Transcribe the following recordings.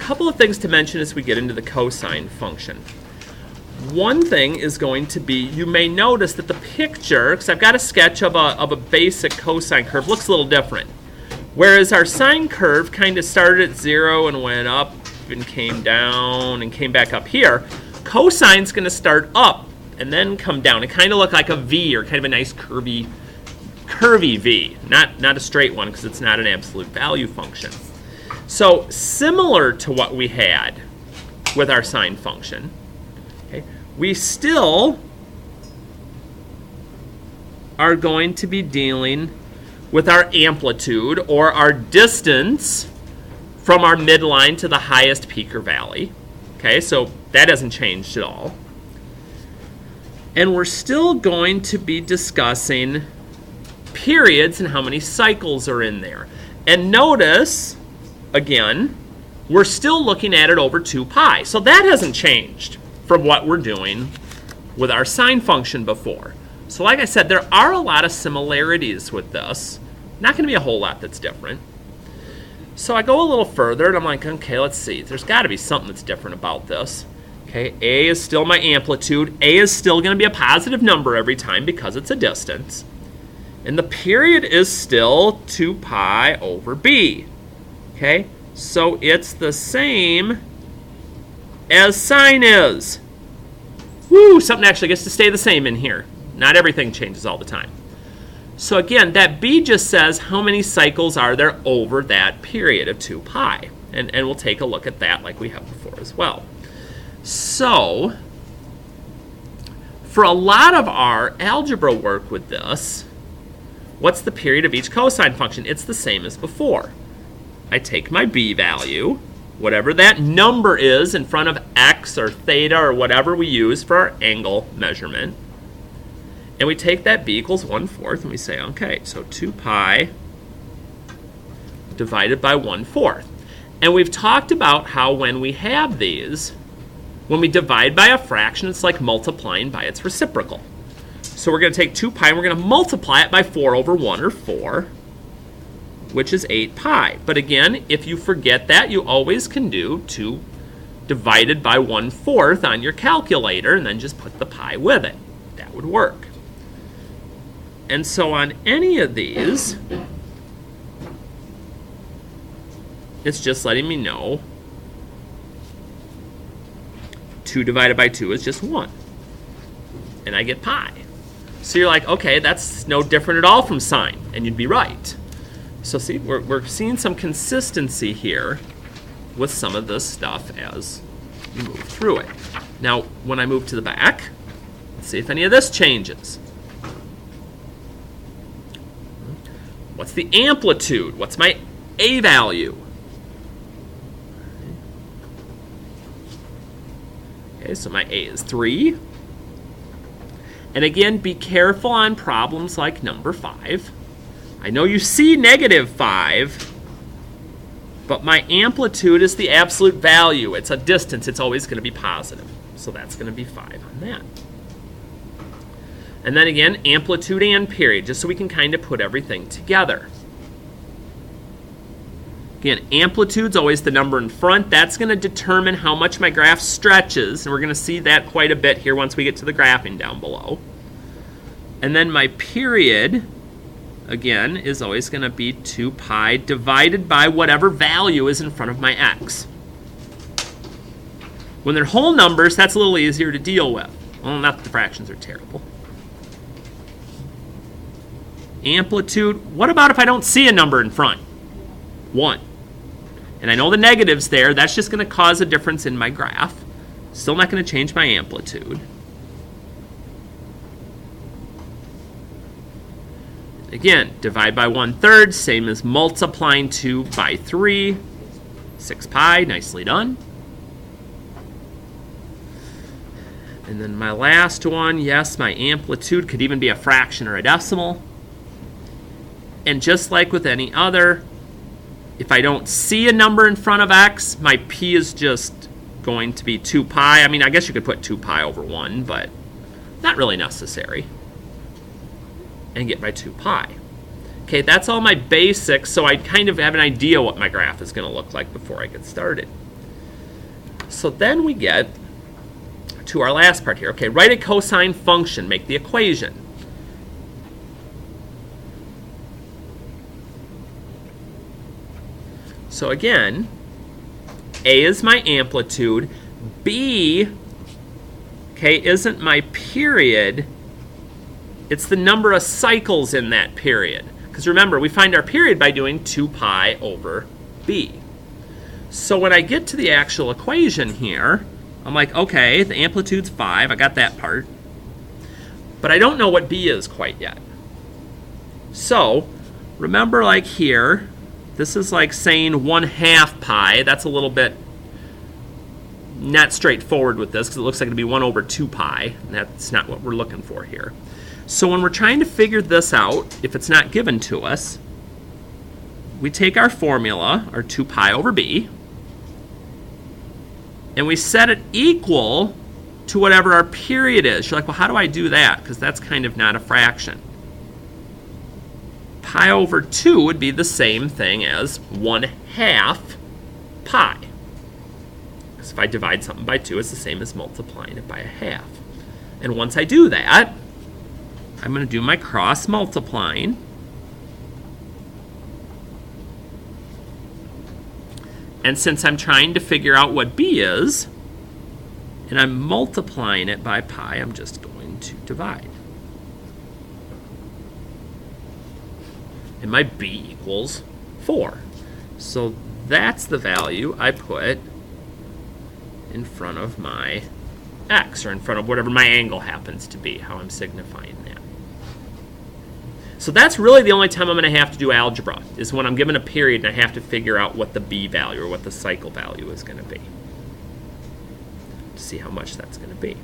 couple of things to mention as we get into the cosine function. One thing is going to be, you may notice that the picture, because I've got a sketch of a basic cosine curve, looks a little different. Whereas our sine curve kind of started at 0 and went up and came down and came back up here, cosine's going to start up and then come down and kind of look like a V, or kind of a nice curvy V, not a straight one because it's not an absolute value function. So similar to what we had with our sine function, okay, we still are going to be dealing with our amplitude, or our distance from our midline to the highest peak or valley. Okay, so that hasn't changed at all. And we're still going to be discussing periods and how many cycles are in there. And notice, again, we're still looking at it over 2 pi. So that hasn't changed from what we're doing with our sine function before. So like I said, there are a lot of similarities with this. Not going to be a whole lot that's different. So I go a little further and I'm like, okay, let's see. There's got to be something that's different about this. Okay, A is still my amplitude. A is still going to be a positive number every time because it's a distance. And the period is still 2 pi over B. Okay, so it's the same as sine is. Woo, something actually gets to stay the same in here. Not everything changes all the time. So again, that B just says how many cycles are there over that period of 2 pi. And we'll take a look at that like we have before as well. So, for a lot of our algebra work with this, what's the period of each cosine function? It's the same as before. I take my B value, whatever that number is in front of x or theta or whatever we use for our angle measurement, and we take that B equals 1/4 and we say, okay, so 2 pi divided by 1/4. And we've talked about how when we have these, when we divide by a fraction, it's like multiplying by its reciprocal. So we're going to take 2 pi and we're going to multiply it by 4 over 1, or 4, which is 8 pi. But again, if you forget that, you always can do 2 divided by 1/4 on your calculator and then just put the pi with it. That would work. And so on any of these, it's just letting me know 2 divided by 2 is just 1. And I get pi. So you're like, okay, that's no different at all from sine. And you'd be right. So see, we're seeing some consistency here with some of this stuff as we move through it. Now, when I move to the back, let's see if any of this changes. What's the amplitude? What's my A value? Okay, so my A is 3. And again, be careful on problems like number 5. I know you see -5, but my amplitude is the absolute value. It's a distance. It's always going to be positive. So that's going to be 5 on that. And then again, amplitude and period, just so we can kind of put everything together. Again, amplitude's always the number in front. That's going to determine how much my graph stretches, and we're going to see that quite a bit here once we get to the graphing down below. And then my period, again, is always going to be 2 pi divided by whatever value is in front of my x. When they're whole numbers, that's a little easier to deal with. Well, not that the fractions are terrible. Amplitude, what about if I don't see a number in front? 1. And I know the negative's there. That's just going to cause a difference in my graph. Still not going to change my amplitude. Again, divide by 1/3, same as multiplying 2 by 3. 6 pi, nicely done. And then my last one, yes, my amplitude could even be a fraction or a decimal. And just like with any other, if I don't see a number in front of x, my p is just going to be 2 pi. I mean, I guess you could put 2 pi over 1, but not really necessary. And get my 2 pi. Okay, that's all my basics, so I kind of have an idea what my graph is going to look like before I get started. So then we get to our last part here. Okay, write a cosine function, make the equation. So again, A is my amplitude, B, okay, isn't my period, it's the number of cycles in that period. Because remember, we find our period by doing 2 pi over B. So when I get to the actual equation here, I'm like, okay, the amplitude's 5, I got that part. But I don't know what B is quite yet. So remember, like here, this is like saying 1/2 pi. That's a little bit not straightforward with this because it looks like it'd be 1 over 2 pi. And that's not what we're looking for here. So when we're trying to figure this out, if it's not given to us, we take our formula, our 2 pi over b, and we set it equal to whatever our period is. You're like, well, how do I do that? Because that's kind of not a fraction. Pi over 2 would be the same thing as 1/2 pi. Because if I divide something by 2, it's the same as multiplying it by 1/2. And once I do that, I'm going to do my cross multiplying. And since I'm trying to figure out what b is, and I'm multiplying it by pi, I'm just going to divide. And my b equals 4. So that's the value I put in front of my x, or in front of whatever my angle happens to be, how I'm signifying that. So that's really the only time I'm going to have to do algebra, is when I'm given a period and I have to figure out what the b value or what the cycle value is going to be, to see how much that's going to be.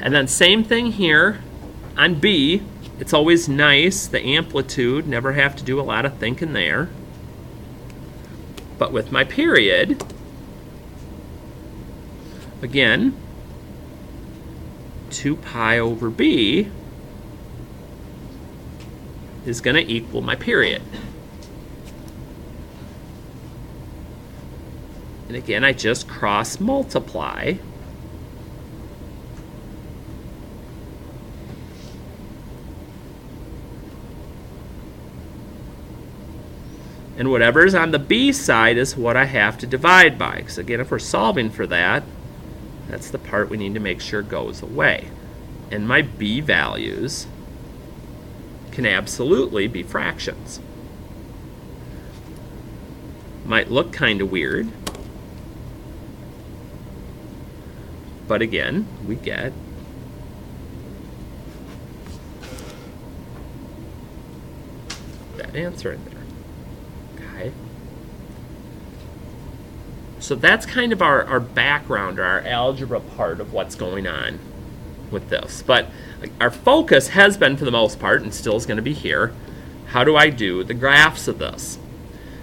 And then same thing here on b. It's always nice, the amplitude, never have to do a lot of thinking there. But with my period, again, 2 pi over b is going to equal my period. And again, I just cross multiply. And whatever's on the b side is what I have to divide by. Because again, if we're solving for that, that's the part we need to make sure goes away. And my b values can absolutely be fractions. Might look kind of weird, but again, we get that answer in there. Okay. So that's kind of our background, or our algebra part of what's going on with this. But our focus has been, for the most part, and still is going to be here, how do I do the graphs of this?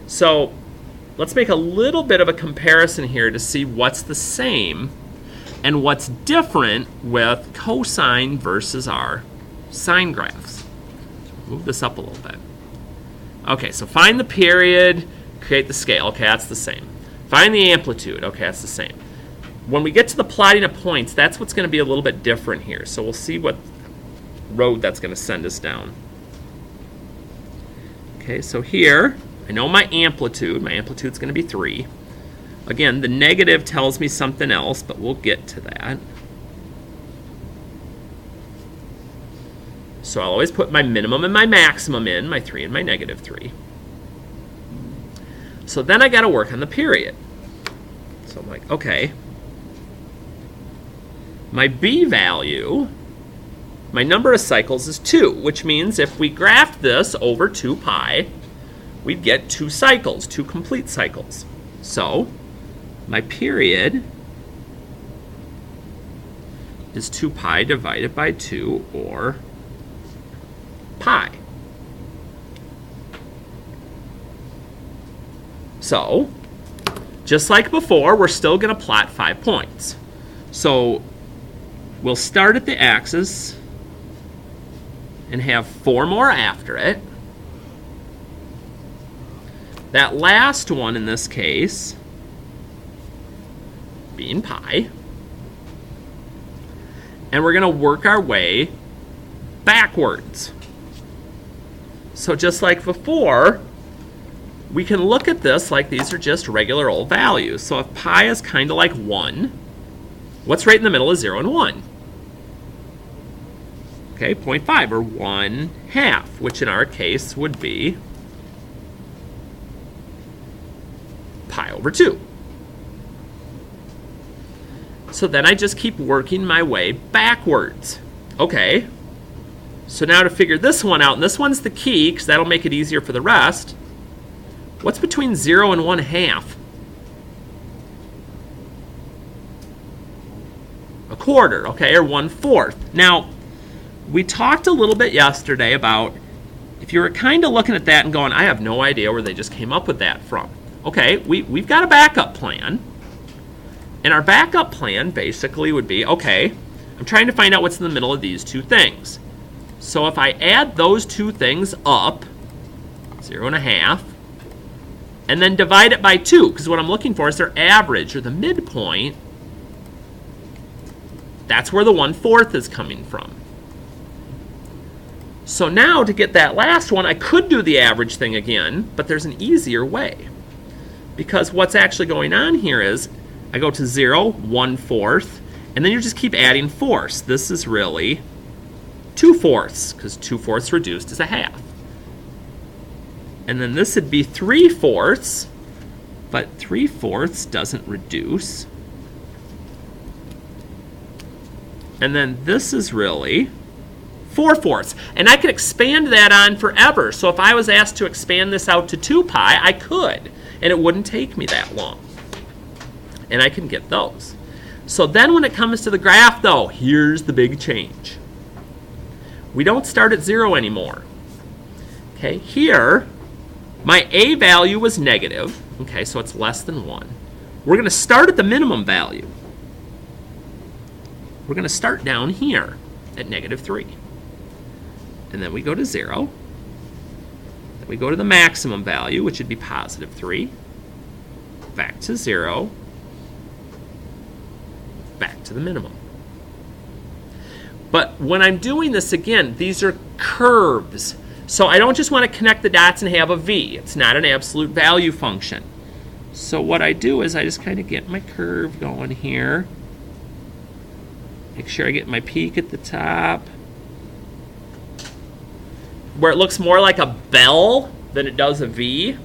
So let's make a little bit of a comparison here to see what's the same and what's different with cosine versus our sine graphs. Move this up a little bit. Okay, so find the period, create the scale. Okay, that's the same. Find the amplitude. Okay, that's the same. When we get to the plotting of points, that's what's going to be a little bit different here. So we'll see what road that's going to send us down. Okay, so here, I know my amplitude. My amplitude's going to be 3. Again, the negative tells me something else, but we'll get to that. So I'll always put my minimum and my maximum in, my 3 and my negative 3. So then I got to work on the period. So I'm like, okay, my b value, my number of cycles is 2, which means if we graphed this over 2 pi, we'd get 2 cycles, 2 complete cycles. So my period is 2 pi divided by 2, or pi. So, just like before, we're still going to plot 5 points. So, we'll start at the axis and have 4 more after it. That last one in this case being pi. And we're going to work our way backwards. So just like before, we can look at this like these are just regular old values. So if pi is kind of like 1, what's right in the middle is 0 and 1? Okay, 0.5 or 1/2, which in our case would be pi over 2. So then I just keep working my way backwards. Okay, so now to figure this one out, and this one's the key because that'll make it easier for the rest. What's between 0 and 1/2? A quarter, okay, or 1/4. Now, we talked a little bit yesterday about if you were kind of looking at that and going, I have no idea where they just came up with that from. Okay, we've got a backup plan. And our backup plan basically would be, okay, I'm trying to find out what's in the middle of these two things. So if I add those two things up, 0.5, and then divide it by 2, because what I'm looking for is their average or the midpoint, that's where the 1/4 is coming from. So now to get that last one, I could do the average thing again, but there's an easier way. Because what's actually going on here is I go to 0, 1/4, and then you just keep adding fourths. This is really 2/4, because 2/4 reduced is 1/2. And then this would be 3/4, but 3/4 doesn't reduce. And then this is really 4/4. And I could expand that on forever. So if I was asked to expand this out to 2 pi, I could. And it wouldn't take me that long. And I can get those. So then when it comes to the graph, though, here's the big change. We don't start at 0 anymore. Okay, here, my a value was negative. Okay, so it's less than 1. We're going to start at the minimum value. We're going to start down here at -3. And then we go to 0. Then we go to the maximum value, which would be +3. Back to 0. Back to the minimum. But when I'm doing this again, these are curves. So I don't just want to connect the dots and have a v. It's not an absolute value function. So what I do is I just kind of get my curve going here. Make sure I get my peak at the top, where it looks more like a bell than it does a V.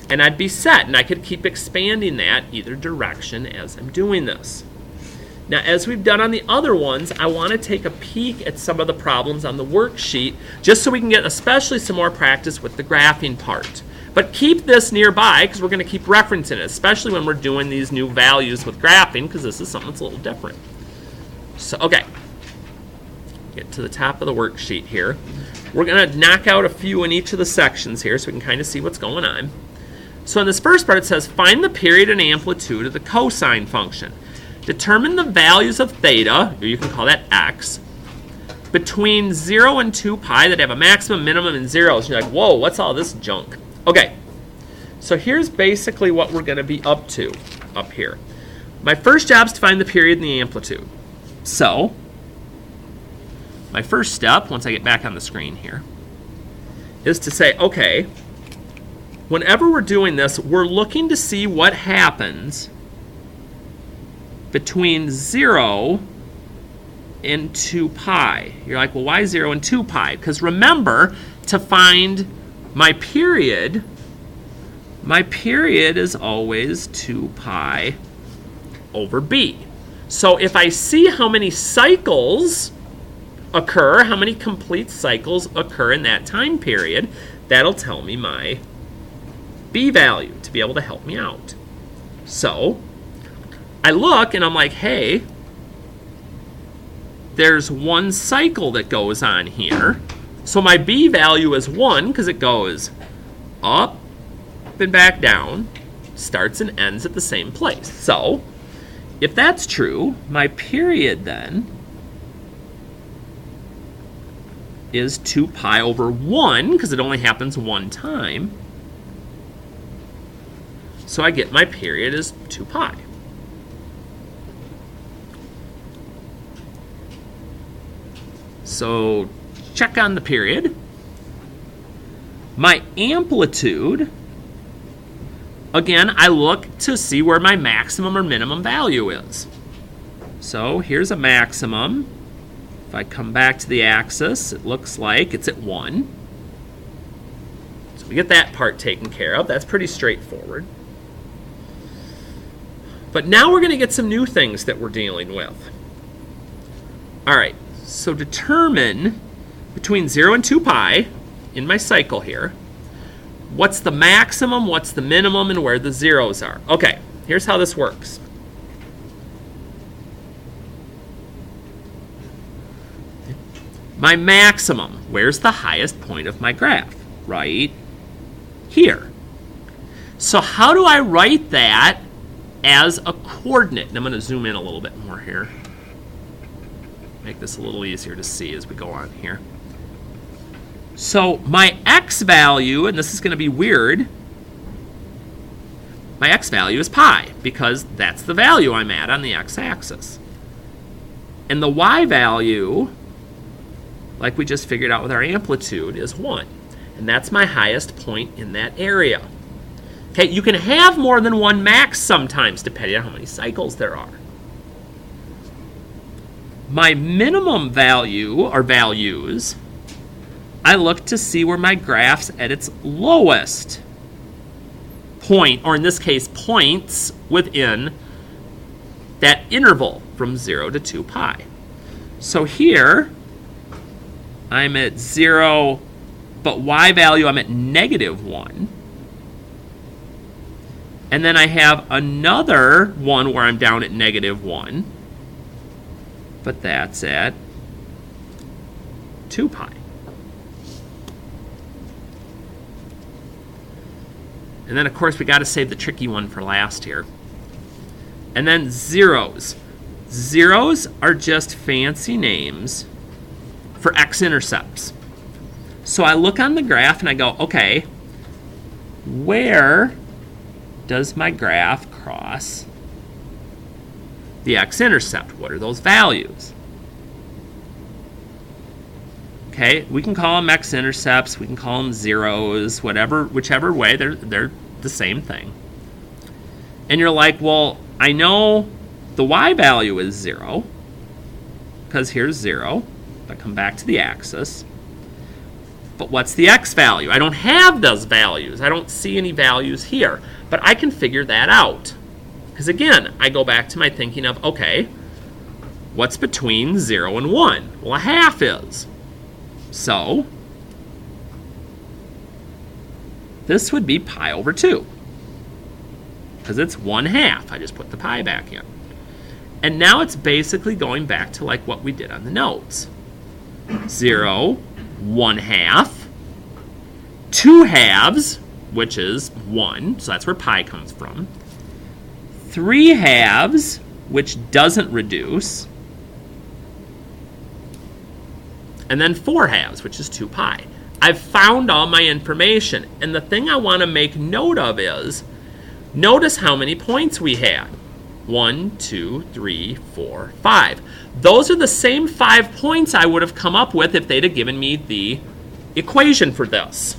And I'd be set, and I could keep expanding that either direction as I'm doing this. Now, as we've done on the other ones, I want to take a peek at some of the problems on the worksheet, just so we can get especially some more practice with the graphing part. But keep this nearby, because we're going to keep referencing it, especially when we're doing these new values with graphing, because this is something that's a little different. So, okay. Get to the top of the worksheet here. We're going to knock out a few in each of the sections here so we can kind of see what's going on. So in this first part, it says, find the period and amplitude of the cosine function. Determine the values of theta, or you can call that x, between 0 and 2 pi that have a maximum, minimum, and zeros. You're like, whoa, what's all this junk? Okay, so here's basically what we're going to be up to up here. My first job is to find the period and the amplitude. So my first step, once I get back on the screen here, is to say, okay, whenever we're doing this, we're looking to see what happens between 0 and 2 pi. You're like, well, why 0 and 2 pi? Because remember, to find my period is always 2 pi over b. So if I see how many cycles occur, how many complete cycles occur in that time period, that'll tell me my b value to be able to help me out. So I look and I'm like, hey, there's 1 cycle that goes on here. So my b value is 1 because it goes up and back down, starts and ends at the same place. So if that's true, my period then is 2 pi over 1 because it only happens 1 time. So I get my period is 2 pi. So check on the period. My amplitude, again, I look to see where my maximum or minimum value is. So here's a maximum. If I come back to the axis, it looks like it's at 1. So we get that part taken care of. That's pretty straightforward. But now we're going to get some new things that we're dealing with. All right, so determine between 0 and 2 pi in my cycle here, what's the maximum, what's the minimum, and where the zeros are. Okay, here's how this works. My maximum, where's the highest point of my graph? Right here. So how do I write that as a coordinate? And I'm going to zoom in a little bit more here. Make this a little easier to see as we go on here. So my x value, and this is going to be weird, my x value is pi because that's the value I'm at on the x-axis. And the y value, like we just figured out with our amplitude, is 1. And that's my highest point in that area. Okay, you can have more than one max sometimes depending on how many cycles there are. My minimum value, or values, I look to see where my graph's at its lowest point, or in this case, points within that interval from 0 to 2 pi. So here, I'm at 0, but y value, I'm at -1. And then I have another one where I'm down at -1, but that's at 2 pi. And then, of course, we got to save the tricky one for last here. And then zeros. Zeros are just fancy names for x-intercepts. So I look on the graph and I go, okay, where does my graph cross the x-intercept? What are those values? Okay, we can call them x-intercepts, we can call them zeros, whichever way, they're the same thing. And you're like, well, I know the y value is 0, because here's 0. If I come back to the axis. But what's the x value? I don't have those values. I don't see any values here. But I can figure that out. Because again, I go back to my thinking of, okay, what's between 0 and 1? Well, a half is. So this would be pi over 2. Because it's 1/2. I just put the pi back in. And now it's basically going back to like what we did on the notes. 0, 1/2, 2/2, which is 1, so that's where pi comes from. 3/2, which doesn't reduce. And then 4/2, which is 2 pi. I've found all my information. And the thing I want to make note of is, notice how many points we had. 1, 2, 3, 4, 5. Those are the same 5 points I would have come up with if they'd have given me the equation for this.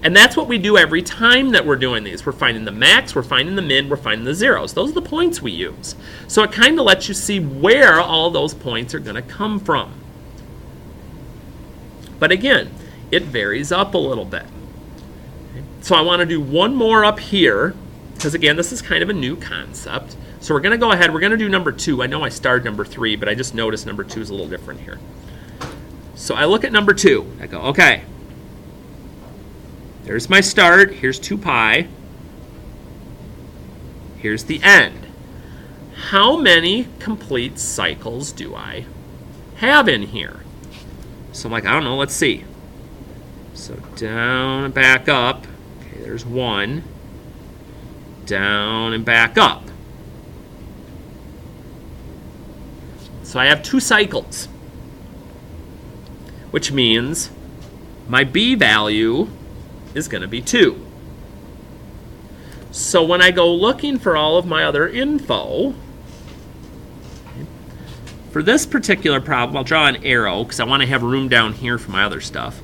And that's what we do every time that we're doing these. We're finding the max, we're finding the min, we're finding the zeros. Those are the points we use. So it kind of lets you see where all those points are going to come from. But again, it varies up a little bit. So I want to do one more up here, because again, this is kind of a new concept. So we're going to go ahead, we're going to do number 2. I know I started number 3, but I just noticed number 2 is a little different here. So I look at number 2. I go, okay, there's my start. Here's 2 pi. Here's the end. How many complete cycles do I have in here? So I'm like, I don't know, let's see. So down and back up. Okay, there's 1. Down and back up. So I have 2 cycles, which means my b value is going to be 2. So when I go looking for all of my other info, for this particular problem, I'll draw an arrow because I want to have room down here for my other stuff.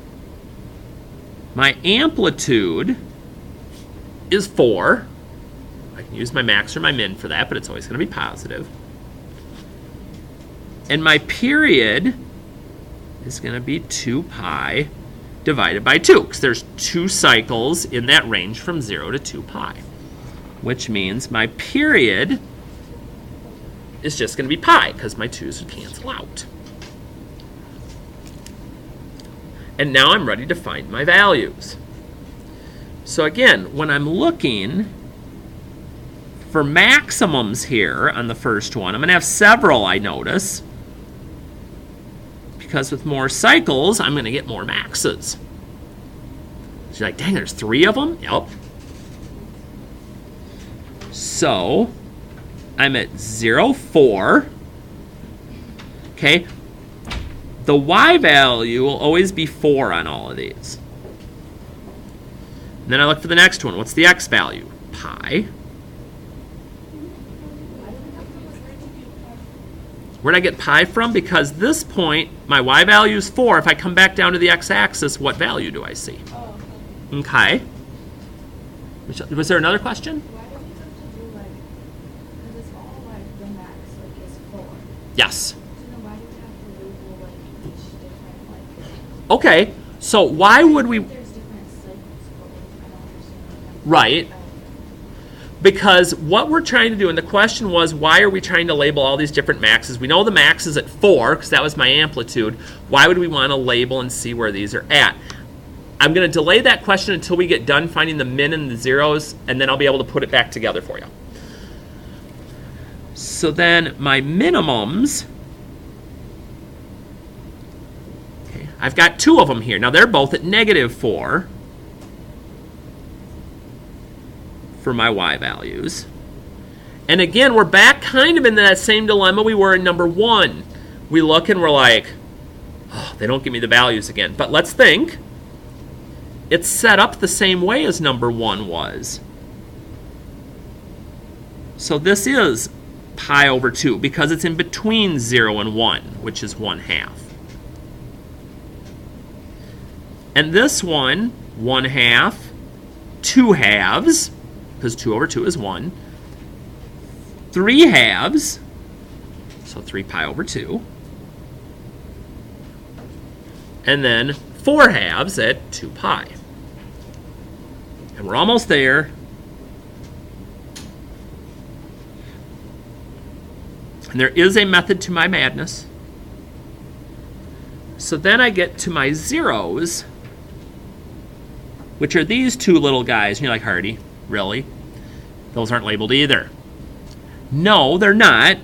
My amplitude is 4. I can use my max or my min for that, but it's always going to be positive. And my period is going to be 2 pi divided by 2, because there's 2 cycles in that range from 0 to 2 pi, which means my period is just going to be pi, because my 2's would cancel out. And now I'm ready to find my values. So again, when I'm looking for maximums here on the first one, I'm going to have several, I notice, because with more cycles, I'm going to get more maxes. So you're like, dang, there's 3 of them? Yep. So I'm at 0, 4. Okay. The y value will always be 4 on all of these. And then I look for the next one. What's the x value? Pi. Where'd I get pi from? Because this point, my y value is 4. If I come back down to the x-axis, what value do I see? Oh, okay. Was there another question? why do we have to do like, because it's all like the max like is 4. Yes. So then why do we have to label like each different like? Okay. So why would we? There's different cycles, but like, I don't understand. Right. Because what we're trying to do, and the question was, why are we trying to label all these different maxes? We know the max is at 4, because that was my amplitude. Why would we want to label and see where these are at? I'm going to delay that question until we get done finding the min and the zeros, and then I'll be able to put it back together for you. So then my minimums, okay, I've got 2 of them here. Now they're both at -4. For my y values. And again, we're back kind of in that same dilemma we were in number 1. We look and we're like, oh, they don't give me the values again. But let's think. It's set up the same way as number 1 was. So this is pi over 2 because it's in between 0 and 1, which is 1/2. And this one, 1/2, 2/2, because 2 over 2 is 1. 3/2, so 3 pi over 2. And then 4/2 at 2 pi. And we're almost there. And there is a method to my madness. So then I get to my zeros, which are these 2 little guys. And you're like, Harty, really? Those aren't labeled either. No, they're not.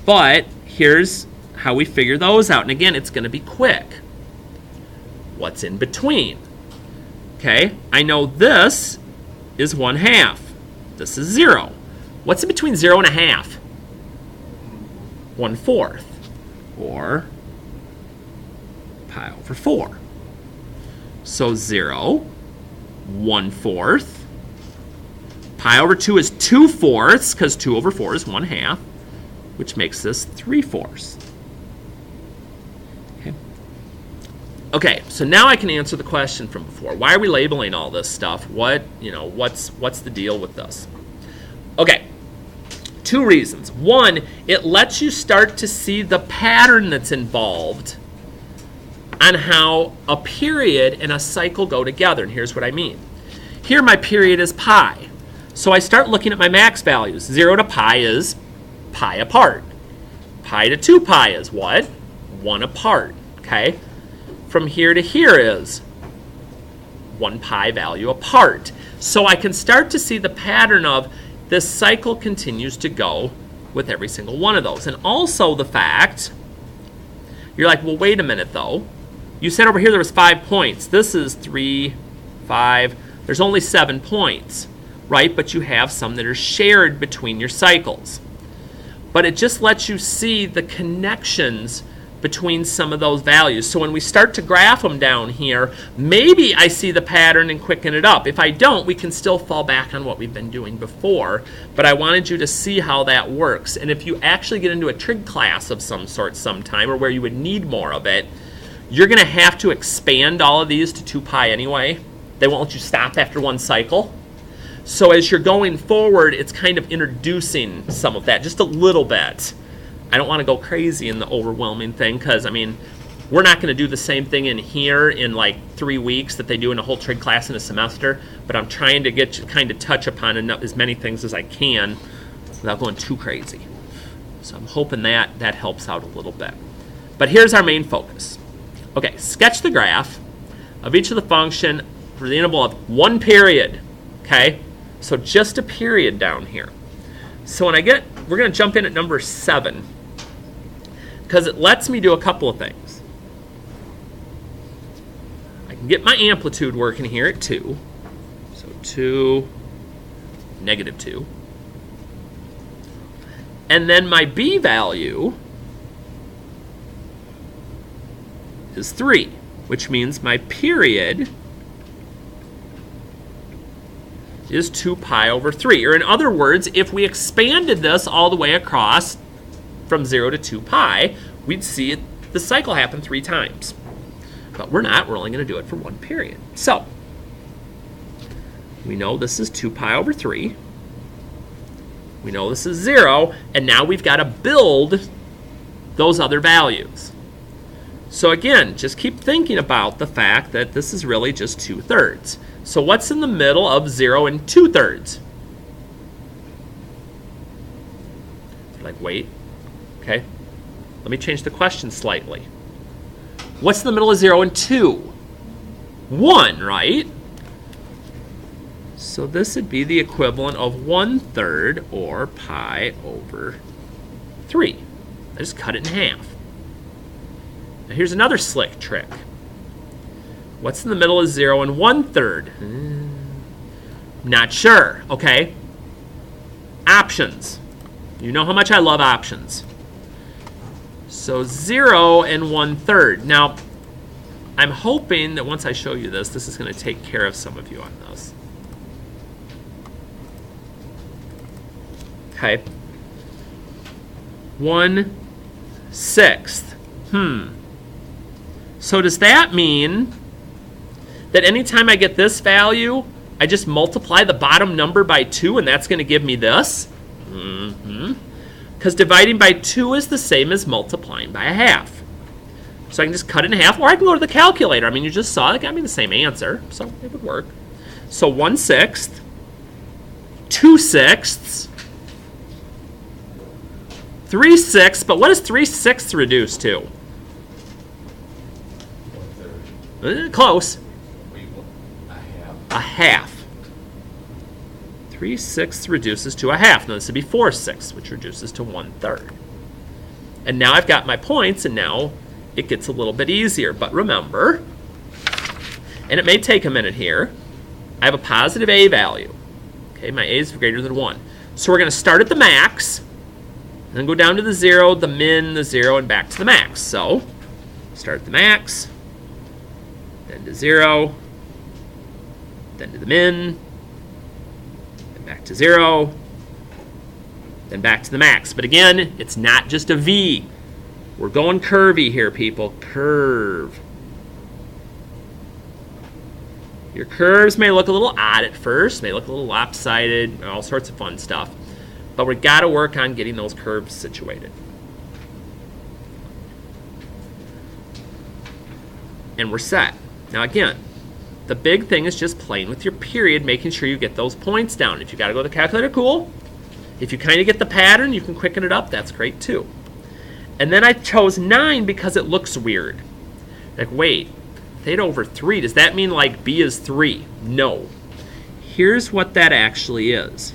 But here's how we figure those out. And again, it's going to be quick. What's in between? Okay, I know this is 1/2. This is 0. What's in between 0 and 1/2? 1/4. Or pi over 4. So 0, 1/4. Pi over 2 is 2/4, because 2 over 4 is 1/2, which makes this 3/4. Okay. Okay, so now I can answer the question from before. Why are we labeling all this stuff? What's the deal with this? Okay, 2 reasons. One, it lets you start to see the pattern that's involved on how a period and a cycle go together. And here's what I mean. Here my period is pi. So I start looking at my max values. 0 to pi is pi apart. Pi to 2 pi is what? 1 apart. Okay? From here to here is 1 pi value apart. So I can start to see the pattern of this cycle continues to go with every single one of those. And also the fact, you're like, well, wait a minute though. You said over here there was 5 points. This is 3, 5. There's only 7 points, right? But you have some that are shared between your cycles. But it just lets you see the connections between some of those values. So when we start to graph them down here, maybe I see the pattern and quicken it up. If I don't, we can still fall back on what we've been doing before. But I wanted you to see how that works. And if you actually get into a trig class of some sort sometime, or where you would need more of it, you're going to have to expand all of these to 2 pi anyway. They won't let you stop after one cycle. So as you're going forward, it's kind of introducing some of that, just a little bit. I don't want to go crazy in the overwhelming thing, because, I mean, we're not going to do the same thing in here in like 3 weeks that they do in a whole trig class in a semester, but I'm trying to get you kind of touch upon as many things as I can without going too crazy. So I'm hoping that helps out a little bit. But here's our main focus. Okay, sketch the graph of each of the function for the interval of 1 period. Okay, so just a period down here. So when we're going to jump in at number 7, because it lets me do a couple of things. I can get my amplitude working here at 2. So 2, negative 2. And then my b value is 3, which means my period is 2 pi over 3. Or in other words, if we expanded this all the way across from 0 to 2 pi, we'd see the cycle happen 3 times. But we're not. We're only going to do it for 1 period. So we know this is 2 pi over 3. We know this is 0. And now we've got to build those other values. So again, just keep thinking about the fact that this is really just 2/3. So what's in the middle of 0 and 2/3? Like, wait. Okay. Let me change the question slightly. What's in the middle of 0 and 2? 1, right? So this would be the equivalent of 1/3 or pi over 3. I just cut it in half. Now here's another slick trick. What's in the middle of 0 and 1/3? Not sure. Okay. Options. You know how much I love options. So 0 and 1/3. Now, I'm hoping that once I show you this is going to take care of some of you on this. Okay. 1/6. So does that mean that anytime I get this value, I just multiply the bottom number by 2 and that's going to give me this? Because dividing by 2 is the same as multiplying by 1/2. So I can just cut it in half, or I can go to the calculator. I mean, you just saw it got me the same answer, so it would work. So 1/6, 2/6, 3/6, but what does 3/6 reduce to? Close. A half. 3/6 reduces to a half. Now this would be 4/6, which reduces to 1/3. And now I've got my points, and now it gets a little bit easier. But remember, and it may take a minute here, I have a positive a value. Okay, my a is greater than 1. So we're going to start at the max, and then go down to the 0, the min, the 0, and back to the max. So start at the max, then to 0, then to the min, then back to 0, then back to the max. But again, it's not just a V. We're going curvy here, people. Curve. Your curves may look a little odd at first, may look a little lopsided, all sorts of fun stuff. But we've got to work on getting those curves situated. And we're set. Now again, the big thing is just playing with your period, making sure you get those points down. If you got to go to the calculator, cool. If you kind of get the pattern, you can quicken it up, that's great too. And then I chose 9 because it looks weird. Like, wait, theta over 3, does that mean like b is 3? No. Here's what that actually is.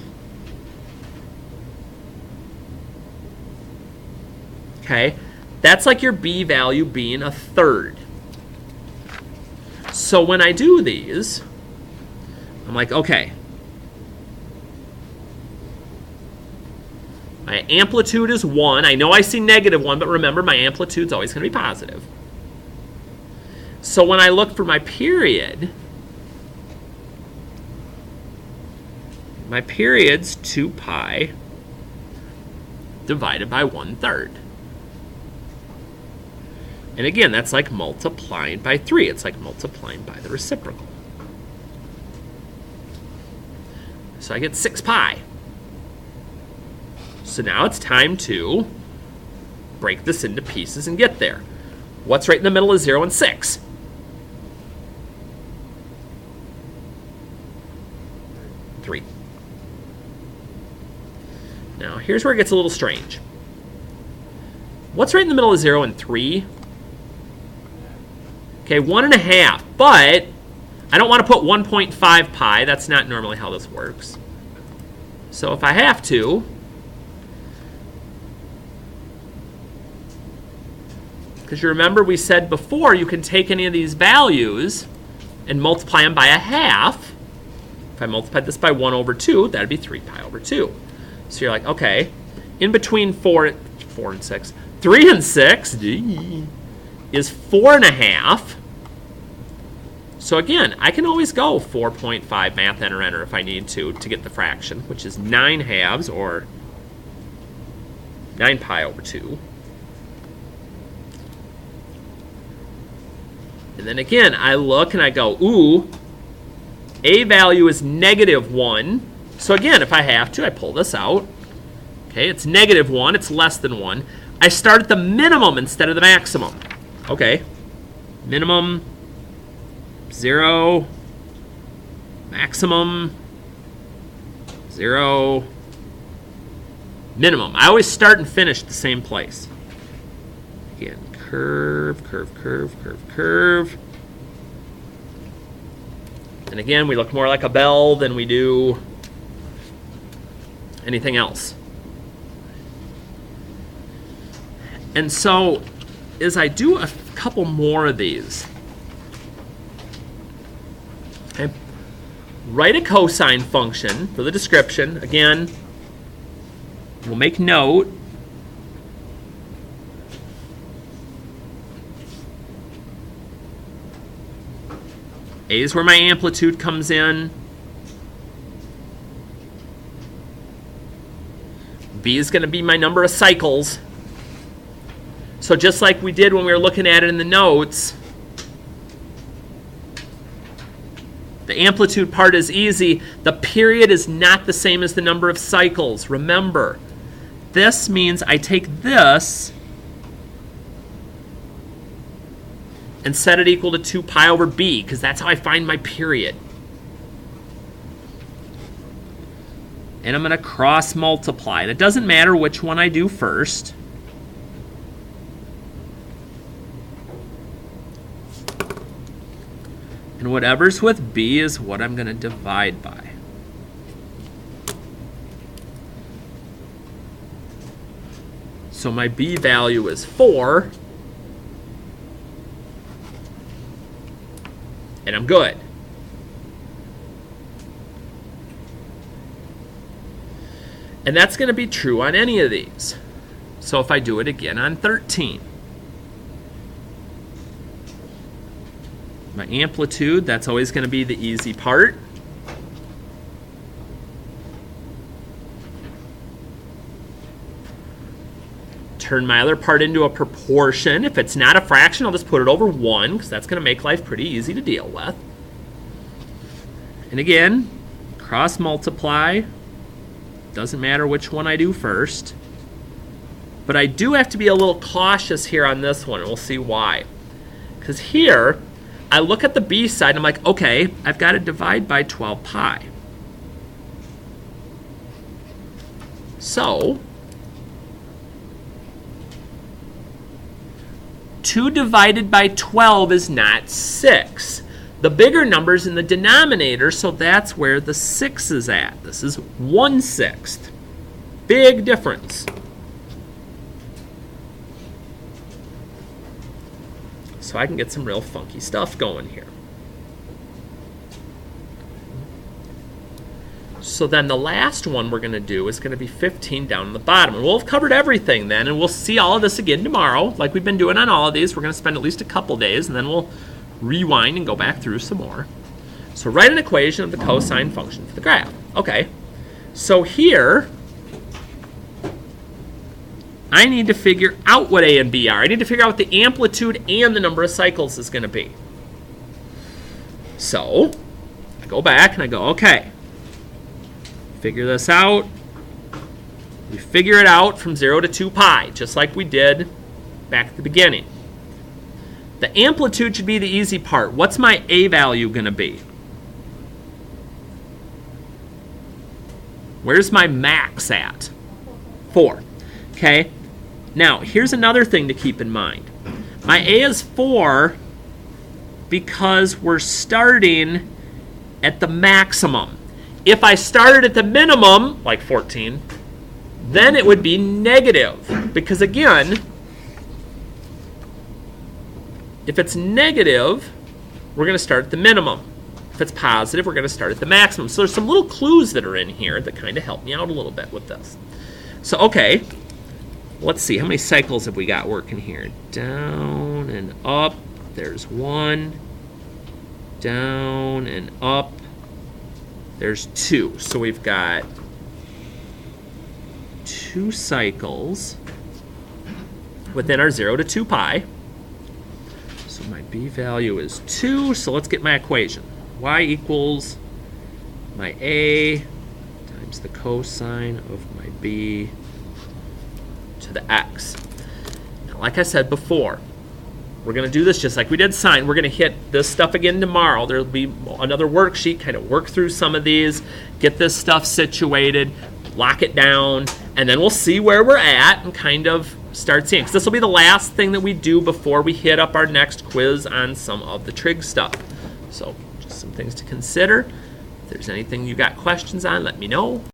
Okay, that's like your b value being 1/3. So when I do these, I'm like, okay, My amplitude is 1. I know I see -1, but remember my amplitude's always going to be positive. So when I look for my period's 2 pi divided by 1/3. And again, that's like multiplying by 3. It's like multiplying by the reciprocal. So I get 6 pi. So now it's time to break this into pieces and get there. What's right in the middle of 0 and 6? 3. Now, here's where it gets a little strange. What's right in the middle of 0 and 3? Okay, 1.5, but I don't want to put 1.5 pi. That's not normally how this works. So if I have to, because you remember we said before you can take any of these values and multiply them by 1/2. If I multiplied this by 1/2, that'd be 3 pi over 2. So you're like, okay, in between 4 and 6, 3 and 6 is 4.5. So again, I can always go 4.5 math enter if I need to get the fraction, which is 9/2 or 9 pi over 2. And then again, I look and I go, ooh, a value is -1. So again, if I have to, I pull this out. Okay, it's -1, it's less than 1. I start at the minimum instead of the maximum. Okay, minimum 0, maximum 0, minimum. I always start and finish at the same place. Again, curve, curve, curve, curve, curve. And again, we look more like a bell than we do anything else. And so, as I do a couple more of these, okay, write a cosine function for the description. Again, we'll make note. A is where my amplitude comes in. B is going to be my number of cycles. So just like we did when we were looking at it in the notes, the amplitude part is easy. The period is not the same as the number of cycles. Remember, this means I take this and set it equal to 2 pi over b, because that's how I find my period. And I'm going to cross multiply. And it doesn't matter which one I do first. And whatever's with b is what I'm going to divide by. So my b value is 4. And I'm good. And that's going to be true on any of these. So if I do it again on 13. My amplitude, that's always going to be the easy part. Turn my other part into a proportion. If it's not a fraction, I'll just put it over 1, because that's going to make life pretty easy to deal with. And again, cross multiply. Doesn't matter which one I do first. But I do have to be a little cautious here on this one, and we'll see why. Because here, I look at the b side, and I'm like, okay, I've got to divide by 12 pi. So 2 divided by 12 is not 6. The bigger number's in the denominator, so that's where the 6 is at. This is 1/6. Big difference. So I can get some real funky stuff going here. So then the last one we're going to do is going to be 15 down in the bottom. And we'll have covered everything then, and we'll see all of this again tomorrow. Like we've been doing on all of these, we're going to spend at least a couple days, and then we'll rewind and go back through some more. So write an equation of the cosine function for the graph. Okay, so here, I need to figure out what A and B are. I need to figure out what the amplitude and the number of cycles is going to be. So I go back and I go, okay, figure this out. We figure it out from 0 to 2 pi, just like we did back at the beginning. The amplitude should be the easy part. What's my A value going to be? Where's my max at? 4. Okay. Now, here's another thing to keep in mind. My A is 4 because we're starting at the maximum. If I started at the minimum, like 14, then it would be negative. Because again, if it's negative, we're going to start at the minimum. If it's positive, we're going to start at the maximum. So there's some little clues that are in here that kind of help me out a little bit with this. So, okay, let's see. How many cycles have we got working here? Down and up. There's 1. Down and up. There's 2. So we've got 2 cycles within our 0 to 2 pi. So my B value is 2. So let's get my equation. Y equals my A times the cosine of my B to the x. Now, like I said before, we're going to do this just like we did sine. We're going to hit this stuff again tomorrow. There will be another worksheet, kind of work through some of these, get this stuff situated, lock it down, and then we'll see where we're at and kind of start seeing. Because this will be the last thing that we do before we hit up our next quiz on some of the trig stuff. So just some things to consider. If there's anything you got questions on, let me know.